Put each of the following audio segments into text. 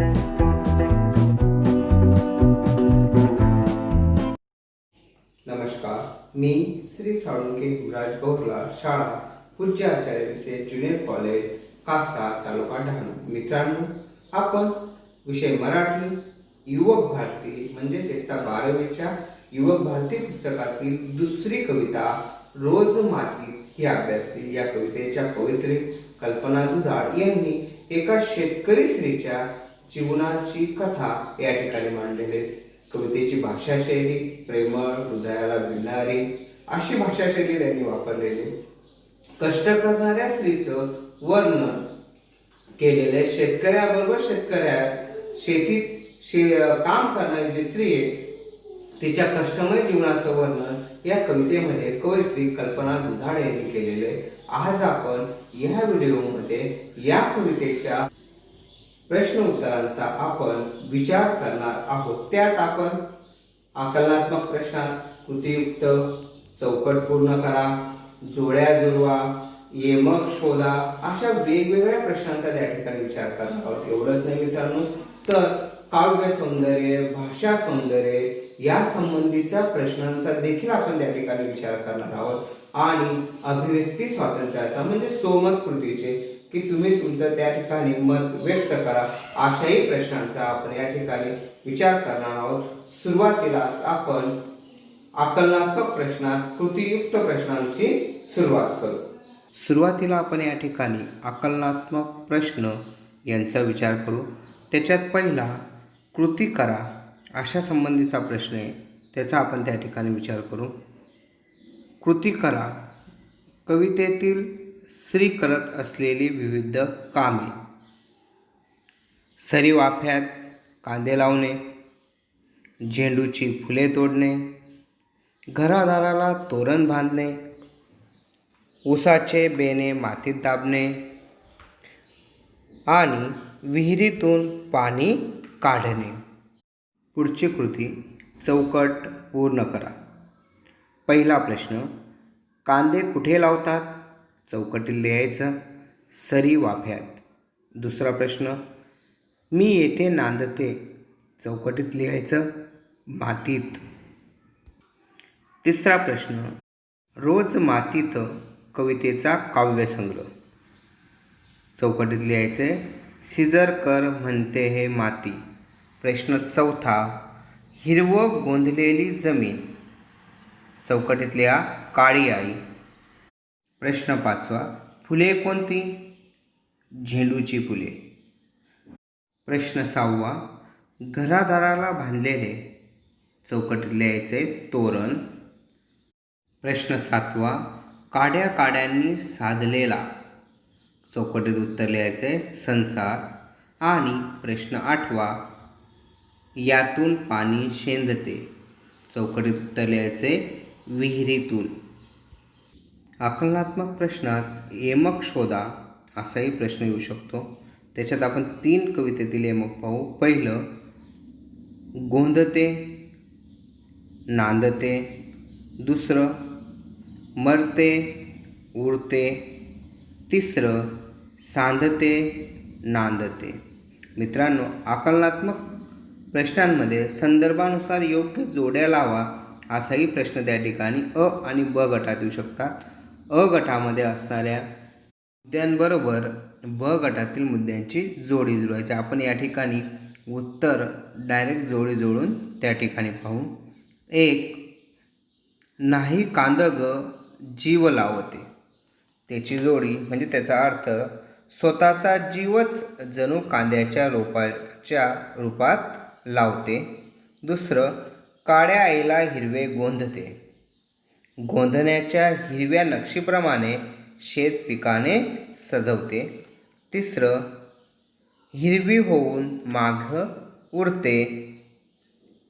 नमस्कार, मी श्री साळुंके युवराज गौरला, शाळा पूज्य आचार्य विषय ज्युनियर कॉलेज कासा तालुका डहाणू. मित्रांनो, आपण विषय मराठी युवक भारती म्हणजेच इयत्ता 12वीच्या युवक भारती पुस्तकातील दुसरी कविता रोज मातीत ही अभ्यासली. या कवितेच्या कवयित्री कल्पना दुधाळ यांनी एका शेतकरी स्त्रीच्या जीवनाची कथा या ठिकाणी मांडलेली. कवितेची भाषाशैली प्रेमळ, हृदयाला भिडणारी अशी भाषाशैली त्यांनी वापरलेली. कष्ट करणाऱ्या स्त्रीचं वर्णन केलेले, शेतकऱ्याबरोबर शेतीत काम करणारी जी स्त्री आहे तिच्या कष्टमय जीवनाचं वर्णन या कवितेमध्ये कवयित्री कल्पना दुधाळ यांनी केलेले. आज आपण या व्हिडिओमध्ये या कवितेच्या प्रश्न उत्तरांचा आपण विचार करणार आहोत. त्यात आपण आकलनात्मक प्रश्नात कृतीयुक्त, चौकट पूर्ण करा, जोड्या जुळवा, यमक शोधा अशा वेगवेगळ्या प्रश्नांचा त्या ठिकाणी विचार करणार आहोत. एवढंच नाही मित्रांनो, तर काव्य सौंदर्य, भाषा सौंदर्य या संबंधीच्या प्रश्नांचा देखील आपण त्या ठिकाणी विचार करणार आहोत. आणि अभिव्यक्ती स्वातंत्र्याचा म्हणजे सोमत कृतीचे की तुम्ही तुमचं त्या ठिकाणी मत व्यक्त करा अशाही प्रश्नांचा आपण या ठिकाणी विचार करणार आहोत. सुरुवातीला आपण आकलनात्मक प्रश्नात कृतीयुक्त प्रश्नांची सुरुवात करू. सुरुवातीला आपण या ठिकाणी आकलनात्मक प्रश्न यांचा विचार करू. त्याच्यात पहिला कृती करा अशा संबंधीचा प्रश्न आहे, त्याचा आपण त्या ठिकाणी विचार करू. कृती करा. कवितेतील स्त्री करत असलेली विविध कामे: सरी वाफ्यात कांदे लावणे, झेंडूची फुले तोडणे, घरादाराला तोरण बांधणे, ऊसाचे बेणे मातीत दाबणे आणि विहिरीतून पाणी काढणे. पुढची कृती चौकट पूर्ण करा. पहिला प्रश्न, कांदे कुठे लावतात? चौकटीत लिहायचं, सरी वाफ्यात. दुसरा प्रश्न, मी येथे नांदते. चौकटीत लिहायचं, मातीत. तिसरा प्रश्न, रोज मातीत कवितेचा काव्यसंग्रह. चौकटीत लिहायचे, सिजरकर म्हणते हे माती. प्रश्न चौथा, हिरवं गोंधलेली जमीन. चौकटीत लिहा, काळी आई. प्रश्न पाचवा, फुले कोणती? झेंडूची फुले. प्रश्न सहावा, घरादाराला बांधलेले. चौकटीत लिहायचे, तोरण. प्रश्न सातवा, काड्या काड्यांनी साधलेला. चौकटीत उत्तर लिहायचे, संसार. आणि प्रश्न आठवा, यातून पाणी शेंदते. चौकटीत उत्तर लिहायचे, विहिरीतून. आकलनात्मक प्रश्नात यमक शोधा असाही प्रश्न येऊ शकतो. त्याच्यात आपण 3 कवितेतील यमक पाहू. पहिलं, गोंधते नांदते. दुसरं, मरते उडते. तिसरं, सांधते नांदते. मित्रांनो, आकलनात्मक प्रश्नांमध्ये संदर्भानुसार योग्य जोड्या लावा असाही प्रश्न त्या ठिकाणी अ आणि ब गटात येऊ शकतात. अ गटामध्ये असणाऱ्या मुद्द्यांबरोबर ब गटातील मुद्द्यांची जोडी जुळवायची. आपण या ठिकाणी उत्तर डायरेक्ट जोडी जोडून त्या ठिकाणी पाहू. 1, नाही कांद ग जीव लावते. त्याची जोडी म्हणजे त्याचा अर्थ, स्वतःचा जीवच जणू कांद्याच्या रोपाच्या रूपात लावते. दुसरं, काड्या आईला हिरवे गोंधते. गोंधण्याच्या हिरव्या नक्षीप्रमाणे शेत पिकाने सजवते. तिसरं, हिरवी होऊन माघ उरते.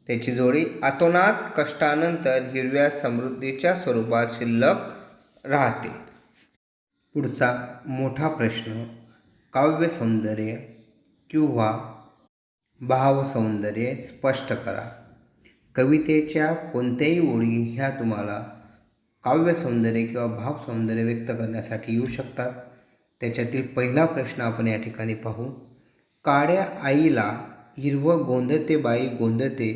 त्याची जोडी, अतोनात कष्टानंतर हिरव्या समृद्धीच्या स्वरूपात शिल्लक राहते. पुढचा मोठा प्रश्न, काव्य सौंदर्य किंवा भावसौंदर्य स्पष्ट करा. कवितेच्या कोणत्याही ओळी ह्या तुम्हाला काव्यसौंदर्य किंवा भावसौंदर्य व्यक्त करण्यासाठी येऊ शकतात. त्याच्यातील पहिला प्रश्न आपण या ठिकाणी पाहू. काड्या आईला हिरवं गोंदते बाई गोंदते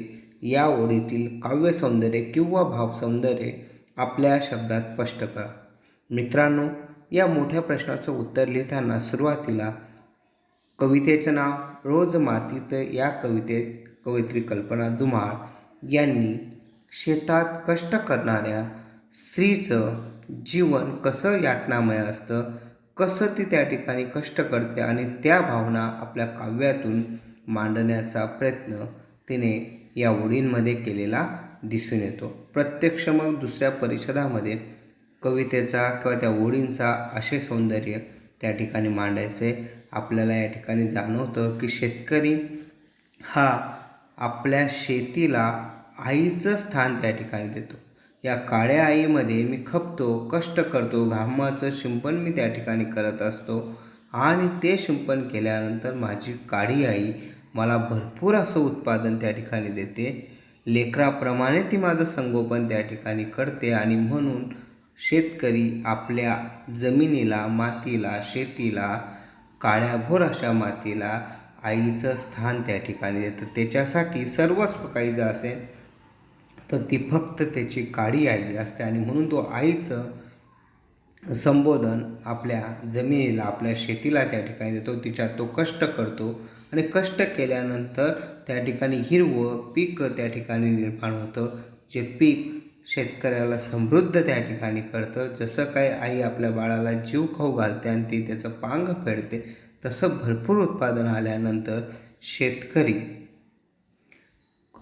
या ओळीतील काव्यसौंदर्य किंवा भावसौंदर्य आपल्या शब्दात स्पष्ट करा. मित्रांनो, या मोठ्या प्रश्नाचं उत्तर लिहिताना सुरुवातीला कवितेचं नाव रोज मातीत या कवितेत कवयित्री कल्पना धुमाळ यांनी शेतात कष्ट करणाऱ्या स्त्रीचं जीवन कसं यातनामय असतं, कसं ती त्या ठिकाणी कष्ट करते आणि त्या भावना आपल्या काव्यातून मांडण्याचा प्रयत्न तिने या ओळींमध्ये केलेला दिसून येतो. प्रत्यक्ष मग दुसऱ्या परिच्छेदामध्ये कवितेचा किंवा त्या ओळींचा आशय सौंदर्य त्या ठिकाणी मांडायचे आपल्याला या ठिकाणी जाणवतं की शेतकरी हा आपल्या शेतीला आईचं स्थान त्या ठिकाणी देतो. या काळ्या आईमध्ये मी खपतो, कष्ट करतो, घामाचं शिंपण मी त्या ठिकाणी करत असतो आणि ते शिंपण केल्यानंतर माझी काळी आई मला भरपूर असं उत्पादन त्या ठिकाणी देते. लेकराप्रमाणे ती माझं संगोपन त्या ठिकाणी करते आणि म्हणून शेतकरी आपल्या जमिनीला, मातीला, शेतीला, काळ्याभोर अशा मातीला आईचं स्थान त्या ठिकाणी देतं. त्याच्यासाठी सर्वस्व काही जर असेल तर ती फक्त त्याची काळी आई असते आणि म्हणून तो आईचं संबोधन आपल्या जमिनीला, आपल्या शेतीला त्या ठिकाणी देतो. तिच्यात तो कष्ट करतो आणि कष्ट केल्यानंतर त्या ठिकाणी हिरवं पीक त्या ठिकाणी निर्माण होतं. जे पीक शेतकऱ्याला समृद्ध त्या ठिकाणी करतं. जसं काय आई आपल्या बाळाला जीव खाऊ घालते आणि ती त्याचं पांग फेडते, तसं भरपूर उत्पादन आल्यानंतर शेतकरी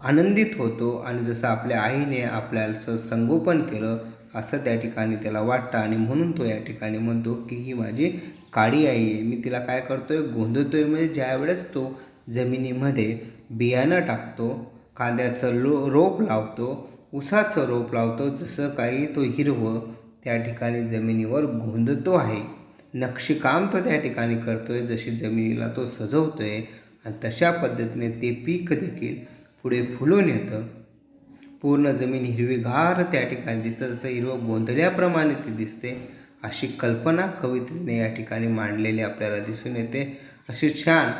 आनंदित होतो आणि जसं आपल्या आईने आपल्याचं संगोपन केलं असं त्या ठिकाणी त्याला वाटतं आणि म्हणून तो या ठिकाणी म्हणतो की ही माझी काळी आई आहे. मी तिला काय करतोय, गोंधतोय. म्हणजे ज्यावेळेस तो जमिनीमध्ये बियाणं टाकतो, कांद्याचं रोप लावतो, ऊसाचं रोप लावतो, जसं काही तो हिरवं त्या ठिकाणी जमिनीवर गोंधतो आहे. नक्षीकाम तो त्या ठिकाणी करतोय, जशी जमिनीला तो सजवतोय आणि तशा पद्धतीने ते पीक देखील पुढे फुलून येतं. पूर्ण जमीन हिरवीगार त्या ठिकाणी दिसतं, जसं हिरवं गोंधल्याप्रमाणे ती दिसते. अशी कल्पना कवित्रीने या ठिकाणी मांडलेली आपल्याला दिसून येते. अशी छान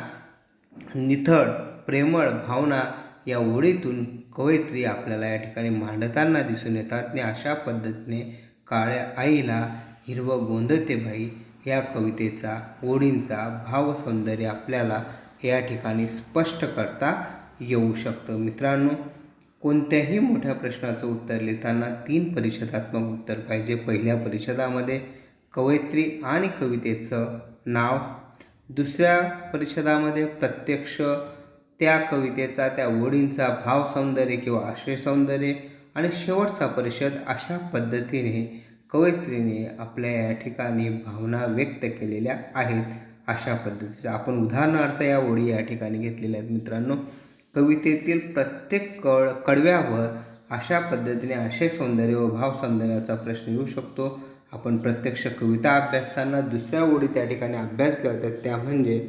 निथळ प्रेमळ भावना या ओळीतून कवयित्री आपल्याला या ठिकाणी मांडताना दिसून येतात. आणि अशा पद्धतीने काळ्या आईला हिरवं गोंधते बाई या कवितेचा, ओळींचा भावसौंदर्य आपल्याला या ठिकाणी स्पष्ट करता येऊ शकतं. मित्रांनो, कोणत्याही मोठ्या प्रश्नाचं उत्तर लिहिताना 3 परिच्छेदात्मक उत्तर पाहिजे. पहिल्या परिच्छेदामध्ये कवयित्री आणि कवितेचं नाव, दुसऱ्या परिच्छेदामध्ये प्रत्यक्ष त्या कवितेचा, त्या ओळींचा भावसौंदर्य किंवा आशय सौंदर्य आणि शेवटचा परिच्छेद अशा पद्धतीने कवयित्रीने आपल्या या ठिकाणी भावना व्यक्त केलेल्या आहेत. अशा पद्धतीचं आपण उदाहरणार्थ या ओळी या ठिकाणी घेतलेल्या आहेत. मित्रांनो, कवितेतील प्रत्येक कडव्यावर अशा पद्धतीने आशय सौंदर्य व भावसौंदर्याचा प्रश्न येऊ शकतो. आपण प्रत्यक्ष कविता अभ्यासताना दुसऱ्या ओळी त्या ठिकाणी अभ्यासल्या होत्या, त्या म्हणजे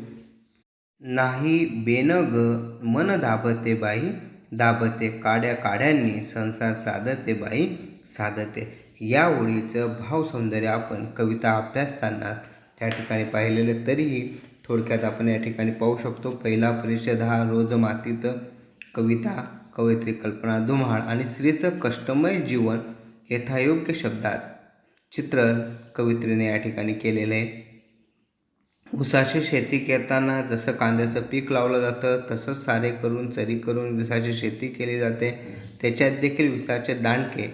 नाही बेन ग मन दाबते बाई दाबते, काड्या काड्यांनी संसार साधते बाई साधते. या ओळीचं भावसौंदर्य आपण कविता अभ्यासताना त्या ठिकाणी पाहिलेलं, तरीही थोडक्यात आपण या ठिकाणी पाहू शकतो. पहिला परिच्छेद हा रोज मातीत कविता, कवयित्री कल्पना धुमाळ आणि स्त्रीचं कष्टमय जीवन यथायोग्य शब्दात चित्रण कवयित्रीने या ठिकाणी केलेलं आहे. ऊसाची शेती करताना जसं कांद्याचं पीक लावलं जातं, तसंच सारे करून चरी करून विसाची शेती केली जाते. त्याच्यात देखील विसाचे दांडके,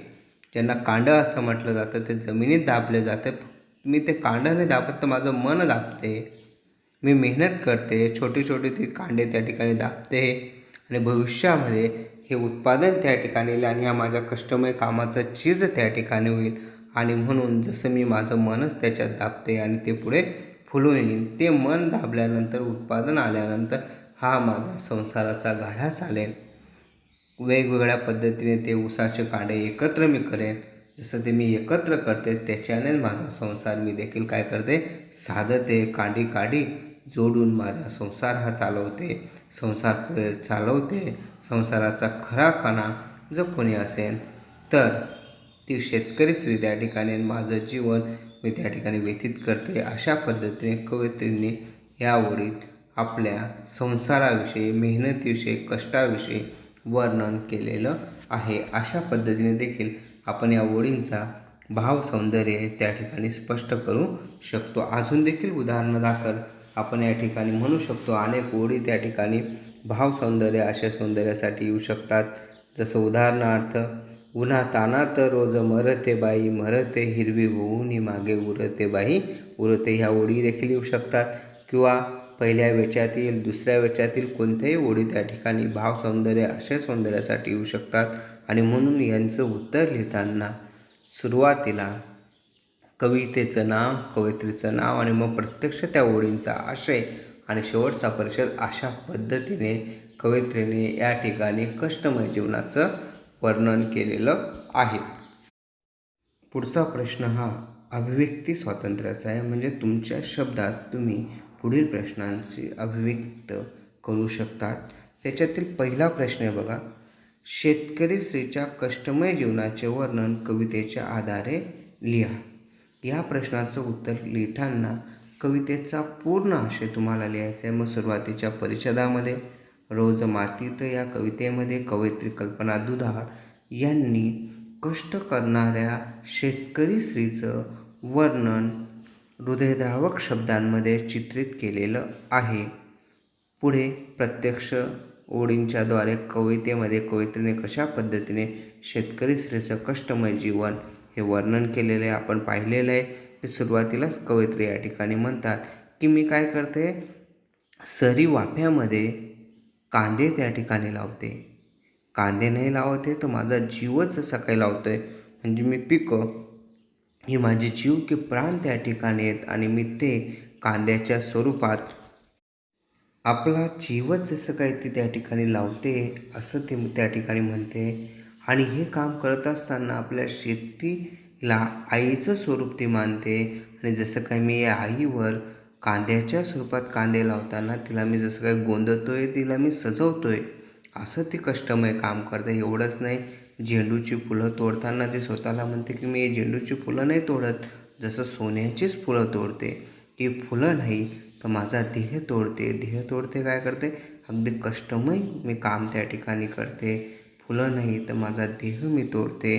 ज्यांना कांडं असं म्हटलं जातं, ते जमिनीत दाबले जाते. मी ते कांडं नाही दाबत, तर माझं मन दाबते. मी मेहनत करते, छोटी छोटी ती कांडे त्या ठिकाणी दाबते आणि भविष्यामध्ये हे उत्पादन त्या ठिकाणी येईल आणि या माझ्या कष्टमय कामाचं चीज त्या ठिकाणी होईल. आणि म्हणून जसं मी माझं मनच त्याच्यात दाबते आणि ते पुढे फुलून येईल. ते मन दाबल्यानंतर, उत्पादन आल्यानंतर हा माझा संसाराचा गाढा चालेल. वेगवेगळ्या पद्धतीने ते ऊसाचे कांडे एकत्र मी करेन. जसं ते मी एकत्र करते, त्याच्यानेच माझा संसार मी देखील काय करते, साधते. कांडी काडी जोडून माझा संसार हा चालवते, संसार पुढे चालवते. संसाराचा खरा कणा जो कोणी असेल तर ती शेतकरी स्त्री त्या ठिकाणी माझं जीवन मी त्या ठिकाणी व्यतीत करते. अशा पद्धतीने कवयित्रींनी या ओळीत आपल्या संसाराविषयी, मेहनतीविषयी, कष्टाविषयी वर्णन केलेलं आहे. अशा पद्धतीने देखील आपण या ओळींचा भाव सौंदर्य त्या ठिकाणी स्पष्ट करू शकतो. अजून देखील उदाहरणादाखल आपण या ठिकाणी म्हणू शकतो. अनेक ओळी त्या ठिकाणी भाव सौंदर्य अशा सौंदर्यासाठी येऊ शकतात. जसं उदाहरणार्थ, उन्हा तानात रोज मरते बाई, मरते हिरवी होऊनी मागे उरते बाई उरते, ह्या ओळी देखील येऊ शकतात. किंवा पहिल्या वेच्यातील, दुसऱ्या वेच्यातील कोणत्याही ओळी त्या ठिकाणी भाव सौंदर्य अशा सौंदर्यासाठी येऊ शकतात. आणि म्हणून यांचं उत्तर लिहिताना सुरुवातीला कवितेचं नाव, कवयित्रीचं नाव आणि मग प्रत्यक्ष त्या ओळींचा आशय आणि शेवटचा परिच्छेद अशा पद्धतीने कवयित्रीने या ठिकाणी कष्टमय जीवनाचं वर्णन केलेलं आहे. पुढचा प्रश्न हा अभिव्यक्ती स्वातंत्र्याचा आहे. म्हणजे तुमच्या शब्दात तुम्ही पुढील प्रश्नांची अभिव्यक्त करू शकतात. त्याच्यातील पहिला प्रश्न आहे बघा, शेतकरी स्त्रीच्या कष्टमय जीवनाचे वर्णन कवितेच्या आधारे लिहा. या प्रश्नाचं उत्तर लिहिताना कवितेचा पूर्ण आशय तुम्हाला लिहायचा आहे. मग सुरुवातीच्या परिच्छेदामध्ये रोज मातीत या कवितेमध्ये कवयित्री कल्पना दुधाळ यांनी कष्ट करणाऱ्या शेतकरी स्त्रीचं वर्णन हृदयद्रावक शब्दांमध्ये चित्रित केलेलं आहे. पुढे प्रत्यक्ष ओळींच्याद्वारे कवितेमध्ये कवयित्रीने कशा पद्धतीने शेतकरी स्त्रीचं कष्टमय जीवन हे वर्णन केलेलं आहे आपण पाहिलेलं आहे. की सुरुवातीलाच कवयित्री या ठिकाणी म्हणतात की मी काय करते, सरी वाफ्यामध्ये कांदे त्या ठिकाणी लावते. कांदे नाही लावते तर माझा जीवच जसा काही लावतोय. म्हणजे मी पिकं ही माझे जीव की प्राण त्या ठिकाणी आहेत आणि मी ते कांद्याच्या स्वरूपात आपला जीवच जसं काही ते त्या ठिकाणी लावते असं ते त्या ठिकाणी म्हणते. आणि हे काम करत असताना आपल्या शेतीला आईचं स्वरूप ती मानते. आणि जसं काही मी या आईवर कांद्याच्या स्वरूपात कांदे लावताना तिला मी जसं काही गोंदतोय, तिला मी सजवतोय, असं ती कष्टमय काम करते. एवढंच नाही, झेंडूची फुलं तोडताना ती स्वतःला म्हणते की मी झेंडूची फुलं नाही तोडत, जसं सोन्याचीच फुलं तोडते. ही फुलं नाही तर माझा देह तोडते. देह तोडते काय करते, अगदी कष्टमय मी काम त्या ठिकाणी करते. फुलं नाही तर माझा देह मी तोडते.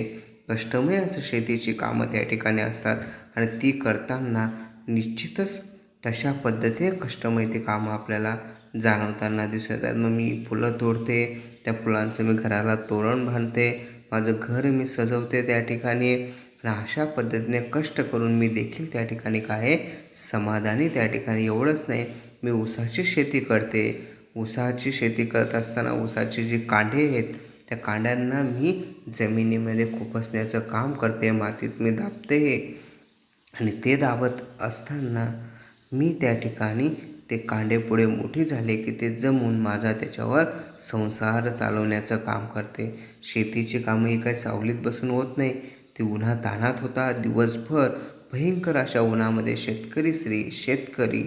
कष्टमय असं शेतीची कामं त्या ठिकाणी असतात आणि ती करताना निश्चितच तशा पद्धतीने कष्टमय ती कामं आपल्याला जाणवताना दिसत आहेत. मग मी फुलं तोडते, त्या फुलांचं मी घराला तोरण बांधते, माझं घर मी सजवते त्या ठिकाणी. आणि अशा पद्धतीने कष्ट करून मी देखील त्या ठिकाणी काय आहे, समाधानी त्या ठिकाणी. एवढंच नाही, मी ऊसाची शेती करते. ऊसाची शेती करत असताना ऊसाची जी कांडे आहेत त्या कांड्यांना मी जमिनीमध्ये खुपसण्याचं काम करते, मातीत मी दाबते. आणि ते दाबत असताना मी त्या ठिकाणी ते कांडे पुढे मोठी झाले की ते जमून माझा त्याच्यावर संसार चालवण्याचं काम करते. शेतीची कामं ही काही सावलीत बसून होत नाही, ती उन्हातान्हात होतात. दिवसभर भयंकर अशा उन्हामध्ये शेतकरी स्त्री, शेतकरी,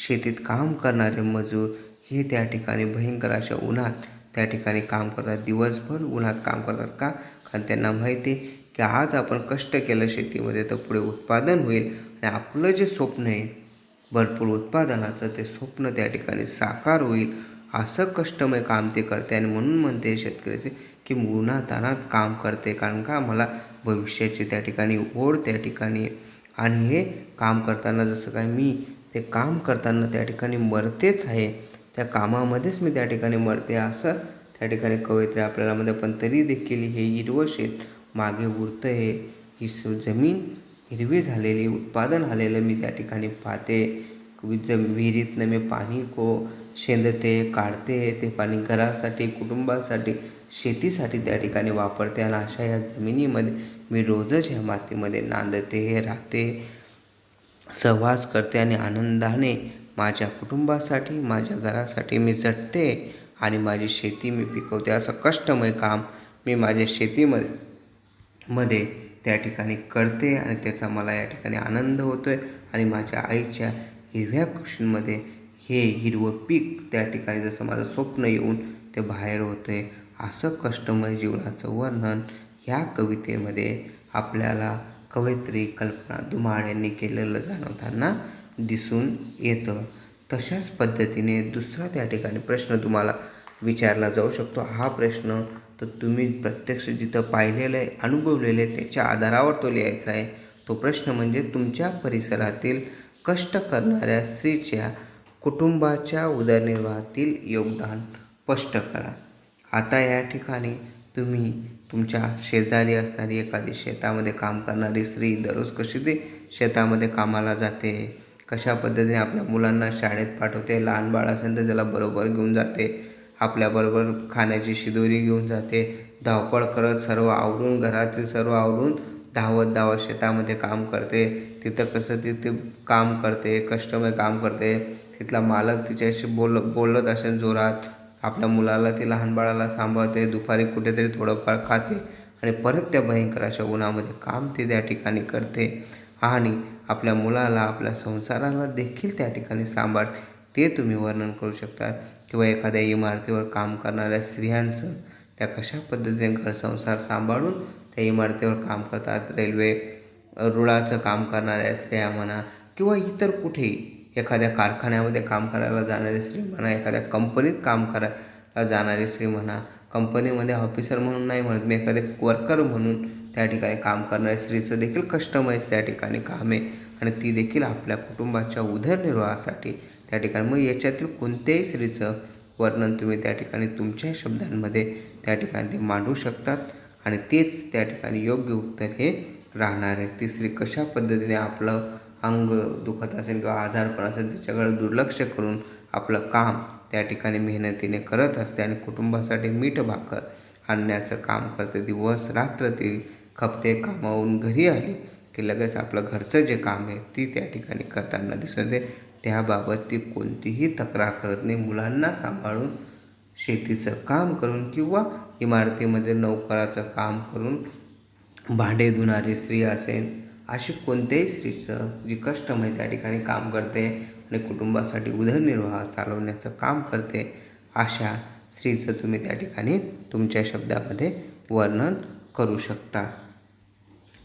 शेतीत काम करणारे मजूर हे त्या ठिकाणी भयंकर अशा उन्हात त्या ठिकाणी काम करतात. दिवसभर उन्हात काम करतात. का? कारण त्यांना माहिती आहे की आज आपण कष्ट केलं शेतीमध्ये तर पुढे उत्पादन होईल आणि आपलं जे स्वप्न आहे भरपूर उत्पादनाचं, ते स्वप्न त्या ठिकाणी साकार होईल. असं कष्टमय काम ते करते. आणि म्हणून म्हणते शेतकऱ्याचे की उन्हातान्हात काम करते. कारण का, मला भविष्याची त्या ठिकाणी ओढ त्या ठिकाणी. आणि हे काम करताना जसं काय मी ते काम करताना त्या ठिकाणी मरतेच आहे, त्या कामामध्येच मी त्या ठिकाणी मरते, असं त्या ठिकाणी कवयित्री आपल्याला मध्ये. पण तरी देखील हे हिरवं शेत मागे उरतं आहे, ही जमीन हिरवी झालेली, उत्पादन आलेलं मी त्या ठिकाणी पाहते. विहिरीतनं मी पाणी शेंदते, काढते. ते पाणी घरासाठी, कुटुंबासाठी, शेतीसाठी त्या ठिकाणी वापरते. आणि अशा या जमिनीमध्ये मी रोजच ह्या मातीमध्ये नांदते, राहते, सहवास करते आणि आनंदाने माझ्या कुटुंबासाठी, माझ्या घरासाठी मी झटते आणि माझी शेती मी पिकवते. असं कष्टमय काम मी माझ्या शेतीमध्ये त्या ठिकाणी करते आणि त्याचा मला या ठिकाणी आनंद होतो आहे. आणि माझ्या आईच्या हिरव्या कुशींमध्ये हे हिरवं पीक त्या ठिकाणी जसं माझं स्वप्न येऊन ते बाहेर होतं आहे. असं कष्टमय जीवनाचं वर्णन ह्या कवितेमध्ये आपल्याला कवयित्री कल्पना दुमाळ यांनी केलेलं जाणवताना दिसून येतं. तशाच पद्धतीने दुसरा त्या ठिकाणी प्रश्न तुम्हाला विचारला जाऊ शकतो. हा प्रश्न तर तुम्ही प्रत्यक्ष जिथं पाहिलेलं आहे, अनुभवलेलं आहे, त्याच्या आधारावर तो लिहायचा आहे. तो प्रश्न म्हणजे तुमच्या परिसरातील कष्ट करणाऱ्या स्त्रीच्या कुटुंबाच्या उदरनिर्वाहातील योगदान स्पष्ट करा. आता या ठिकाणी तुम्ही तुमच्या शेजारी असणारी एखादी शेतामध्ये काम करणारी स्त्री दररोज कशी ती शेतामध्ये कामाला जाते, कशा पद्धतीने आपल्या मुलांना शाळेत पाठवते, लहान बाळ असेल तर त्याला बरोबर घेऊन जाते, आपल्याबरोबर खाण्याची शिदोरी घेऊन जाते, धावपळ करत सर्व आवरून घरातील सर्व आवरून धावत शेतामध्ये काम करते. तिथं कसं तिथे काम करते, कष्टमय काम करते. तिथला मालक तिच्याशी बोलत असेल जोरात, आपल्या मुलाला ती लहान बाळाला सांभाळते, दुपारी कुठेतरी थोडंफार खाते आणि परत त्या भयंकर अशा उन्हामध्ये काम ती त्या ठिकाणी करते आणि आपल्या मुलाला, आपल्या संसाराला देखील त्या ठिकाणी सांभाळते. ते तुम्ही वर्णन करू शकता. किंवा एखाद्या इमारतीवर काम करणाऱ्या स्त्रियांचं त्या कशा पद्धतीने घर संसार सांभाळून त्या इमारतीवर काम करतात. रेल्वे रुळाचं काम करणाऱ्या स्त्रिया म्हणा किंवा इतर कुठेही एखाद्या कारखान्यामध्ये काम करायला जाणारी स्त्री म्हणा, एखाद्या कंपनीत काम करायला जाणारी स्त्री म्हणा, कंपनीमध्ये ऑफिसर म्हणून नाही म्हणत मी, एखादे वर्कर म्हणून त्या ठिकाणी काम करणाऱ्या स्त्रीचं देखील कष्टमयच त्या ठिकाणी काम आहे आणि ती देखील आपल्या कुटुंबाच्या उदरनिर्वाहासाठी त्या ठिकाणी. मग याच्यातील कोणत्याही स्त्रीचं वर्णन तुम्ही त्या ठिकाणी तुमच्या शब्दांमध्ये त्या ठिकाणी ते मांडू शकतात आणि तेच त्या ठिकाणी योग्य उत्तर हे राहणार आहे. ती स्त्री कशा पद्धतीने आपलं अंग दुखत असेल किंवा आजारपण असेल त्याच्याकडे दुर्लक्ष करून आपलं काम त्या ठिकाणी मेहनतीने करत असते आणि कुटुंबासाठी मीठ भाकर आणण्याचं काम करते. दिवस रात्र ती खपते, कामावून घरी आली की लगेच आपलं घरचं जे काम आहे ती त्या ठिकाणी करताना दिसून येते. त्याबाबत ती कोणतीही तक्रार करत नाही. मुलांना सांभाळून, शेतीचं काम करून किंवा इमारतीमध्ये नोकराचं काम करून, भांडे धुणारी स्त्री असेल, अशी कोणत्याही स्त्रीचं जी कष्टमय त्या ठिकाणी काम करते आणि कुटुंबासाठी उदरनिर्वाह चालवण्याचं काम करते, अशा स्त्रीचं तुम्ही त्या ठिकाणी तुमच्या शब्दामध्ये वर्णन करू शकता.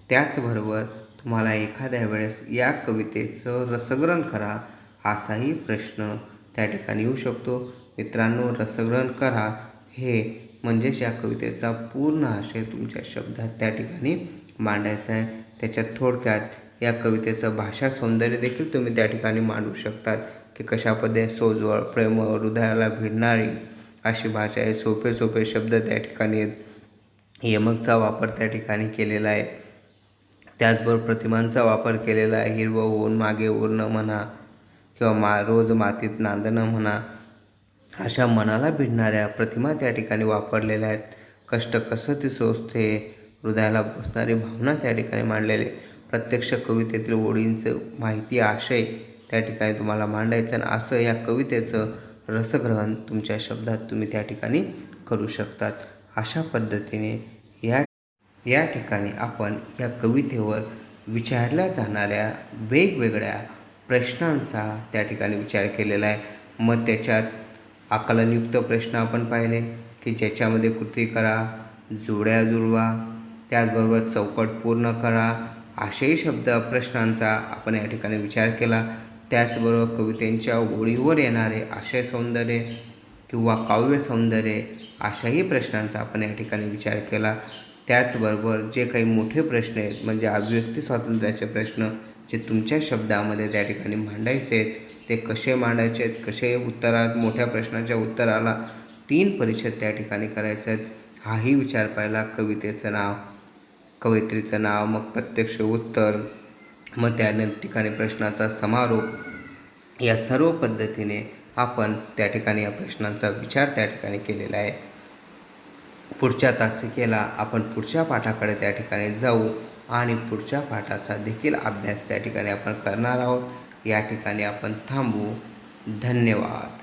त्याचबरोबर तुम्हाला एखाद्या वेळेस या कवितेचं रसग्रहण करा असाही प्रश्न त्या ठिकाणी येऊ शकतो. मित्रांनो, रसग्रहण करा हे म्हणजेच या कवितेचा पूर्ण आशय तुमच्या शब्दात त्या ठिकाणी मांडायचा आहे. त्याच्यात थोडक्यात या कवितेचं भाषा सौंदर्य देखील तुम्ही त्या ठिकाणी मांडू शकतात की कशा पद्धतीने सोज्वळ, प्रेमळ, हृदयाला भिडणारी अशी भाषा आहे. सोपे सोपे शब्द त्या ठिकाणी आहेत. यमकचा वापर त्या ठिकाणी केलेला आहे. त्याचबरोबर प्रतिमांचा वापर केलेला आहे. हिरवं होऊन मागे उरणं म्हणा किंवा रोज मातीत नांदणं म्हणा, अशा मनाला भिडणाऱ्या प्रतिमा त्या ठिकाणी वापरलेल्या आहेत. कष्ट कसं ती सोसते, हृदयाला बसणारी भावना त्या ठिकाणी मांडलेली. प्रत्यक्ष कवितेतील ओळींचं माहिती, आशय त्या ठिकाणी तुम्हाला मांडायचं आणि असं या कवितेचं रसग्रहण तुमच्या शब्दात तुम्ही त्या ठिकाणी करू शकतात. अशा पद्धतीने या ठिकाणी आपण या कवितेवर विचारल्या जाणाऱ्या वेगवेगळ्या प्रश्नांचा त्या ठिकाणी विचार केलेला आहे. मग त्याच्यात आकलनयुक्त प्रश्न आपण पाहिले की ज्याच्यामध्ये कृती करा, जोड्या जुळवा, त्याचबरोबर चौकट पूर्ण करा, असेही शब्द प्रश्नांचा आपण या ठिकाणी विचार केला. त्याचबरोबर कवितेच्या ओळीवर येणारे आशय सौंदर्य किंवा काव्य सौंदर्य अशाही प्रश्नांचा आपण या ठिकाणी विचार केला. त्याचबरोबर जे काही मोठे प्रश्न आहेत म्हणजे अभिव्यक्ती स्वातंत्र्याचे प्रश्न जे तुमच्या शब्दामध्ये त्या ठिकाणी मांडायचे आहेत ते कसे मांडायचे आहेत, कसे उत्तरात मोठ्या प्रश्नाच्या उत्तराला 3 परिच्छेद त्या ठिकाणी करायचे आहेत, हाही विचार पाहिला. कवितेचं नाव, कवयित्रीचं नाव, मग प्रत्यक्ष उत्तर, मग त्या ठिकाणी प्रश्नाचा समारोप, या सर्व पद्धतीने आपण त्या ठिकाणी या प्रश्नांचा विचार त्या ठिकाणी केलेला आहे. पुढच्या तासिकेला आपण पुढच्या पाठाकडे त्या ठिकाणी जाऊ आणि पुढच्या पाठाचा देखील अभ्यास त्या ठिकाणी आपण करणार आहोत. या ठिकाणी आपण थांबू. धन्यवाद.